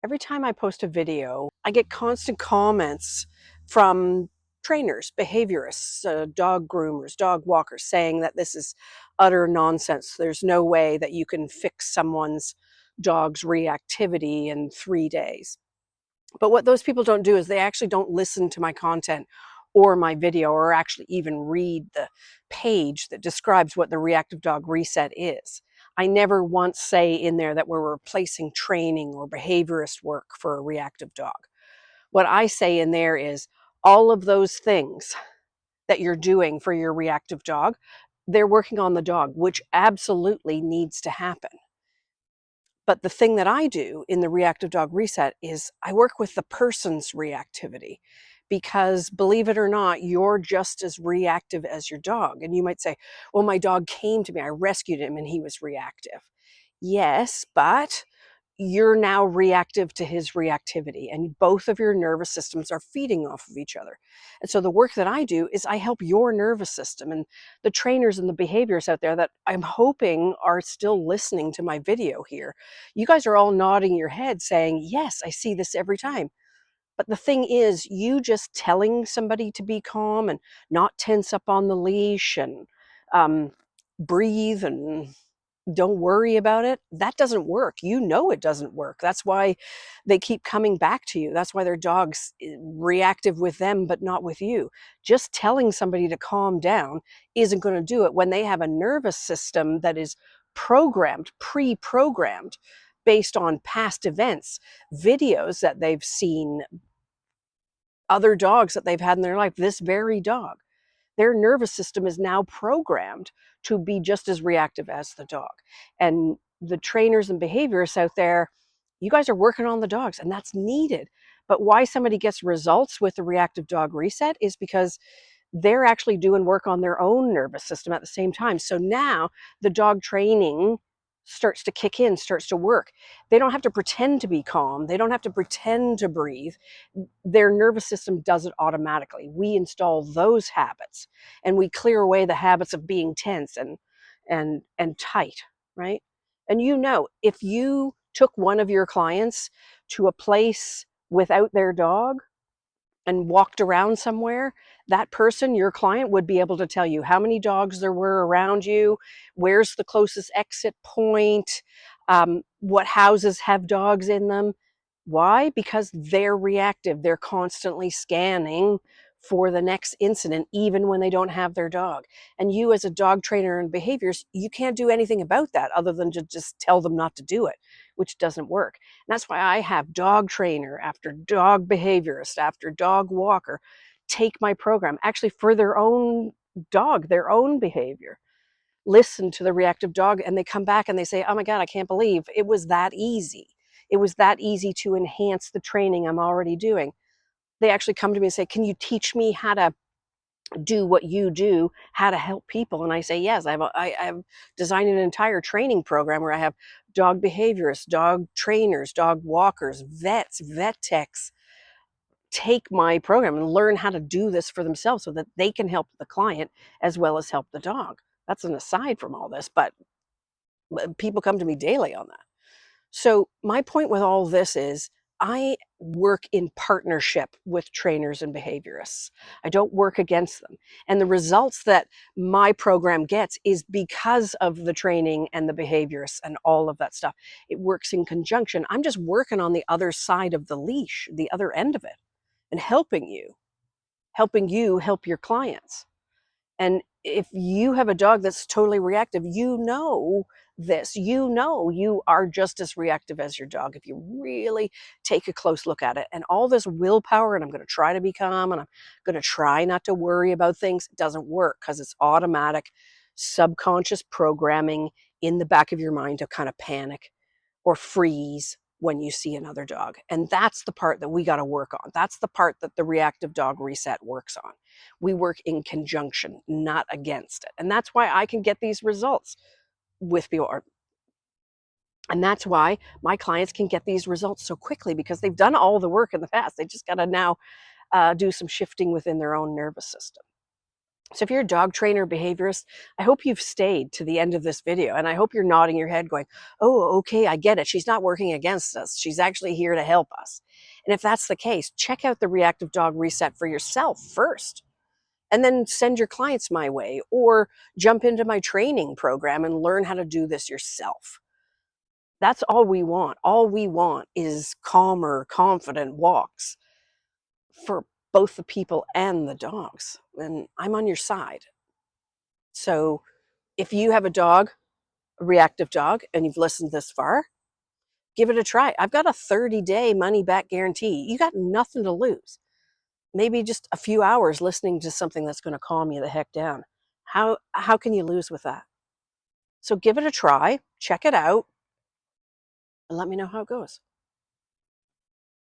Every time I post a video, I get constant comments from trainers, behaviorists, dog groomers, dog walkers saying that this is utter nonsense. There's no way that you can fix someone's dog's reactivity in 3 days. But what those people don't do is they actually don't listen to my content or my video or actually even read the page that describes what the Reactive Dog Reset is. I never once say in there that we're replacing training or behaviorist work for a reactive dog. What I say in there is all of those things that you're doing for your reactive dog, they're working on the dog, which absolutely needs to happen. But the thing that I do in the Reactive Dog Reset is I work with the person's reactivity, because believe it or not, you're just as reactive as your dog. And you might say, well, my dog came to me, I rescued him and he was reactive. Yes, but you're now reactive to his reactivity, and both of your nervous systems are feeding off of each other. And so the work that I do is I help your nervous system. And the trainers and the behaviorists out there that I'm hoping are still listening to my video here, you guys are all nodding your head saying, yes, I see this every time. But the thing is, you just telling somebody to be calm and not tense up on the leash and breathe and don't worry about it, that doesn't work. You know it doesn't work. That's why they keep coming back to you. That's why their dog's reactive with them, but not with you. Just telling somebody to calm down isn't going to do it when they have a nervous system that is programmed, pre-programmed, based on past events, videos that they've seen, other dogs that they've had in their life, this very dog. Their nervous system is now programmed to be just as reactive as the dog. And the trainers and behaviorists out there, you guys are working on the dogs, and that's needed. But why somebody gets results with the Reactive Dog Reset is because they're actually doing work on their own nervous system at the same time. So now the dog training starts to kick in, starts to work. They don't have to pretend to be calm. They don't have to pretend to breathe. Their nervous system does it automatically. We install those habits and we clear away the habits of being tense and tight, right? And you know, if you took one of your clients to a place without their dog and walked around somewhere, that person, your client, would be able to tell you how many dogs there were around you, where's the closest exit point, what houses have dogs in them. Why? Because they're reactive. They're constantly scanning for the next incident, even when they don't have their dog. And you, as a dog trainer and behaviors, you can't do anything about that other than to just tell them not to do it, which doesn't work. And that's why I have dog trainer after dog behaviorist after dog walker take my program, actually for their own dog, their own behavior. Listen to the reactive dog, and they come back and they say, oh my God, I can't believe it was that easy. It was that easy to enhance the training I'm already doing. They actually come to me and say, can you teach me how to do what you do, how to help people? And I say, yes, I've designed an entire training program where I have dog behaviorists, dog trainers, dog walkers, vets, vet techs take my program and learn how to do this for themselves so that they can help the client as well as help the dog. That's an aside from all this, but people come to me daily on that. So my point with all this is I work in partnership with trainers and behaviorists. I don't work against them. And the results that my program gets is because of the training and the behaviorists and all of that stuff. It works in conjunction. I'm just working on the other side of the leash, the other end of it, and helping you help your clients. And if you have a dog that's totally reactive, you know this. You know you are just as reactive as your dog if you really take a close look at it. And all this willpower, and I'm going to try to be calm, and I'm going to try not to worry about things, doesn't work because it's automatic subconscious programming in the back of your mind to kind of panic or freeze when you see another dog. And that's the part that we got to work on. That's the part that the Reactive Dog Reset works on. We work in conjunction, not against it. And that's why I can get these results with people. And that's why my clients can get these results so quickly, because they've done all the work in the past. They just got to now do some shifting within their own nervous system. So if you're a dog trainer behaviorist, I hope you've stayed to the end of this video, and I hope you're nodding your head going, oh, okay, I get it. She's not working against us. She's actually here to help us. And if that's the case, check out the Reactive Dog Reset for yourself first, and then send your clients my way, or jump into my training program and learn how to do this yourself. That's all we want. All we want is calmer, confident walks for both the people and the dogs. And I'm on your side. So if you have a dog, a reactive dog, and you've listened this far, give it a try. I've got a 30-day money back guarantee. You got nothing to lose. Maybe just a few hours listening to something that's going to calm you the heck down. How can you lose with that? So give it a try, check it out, and let me know how it goes.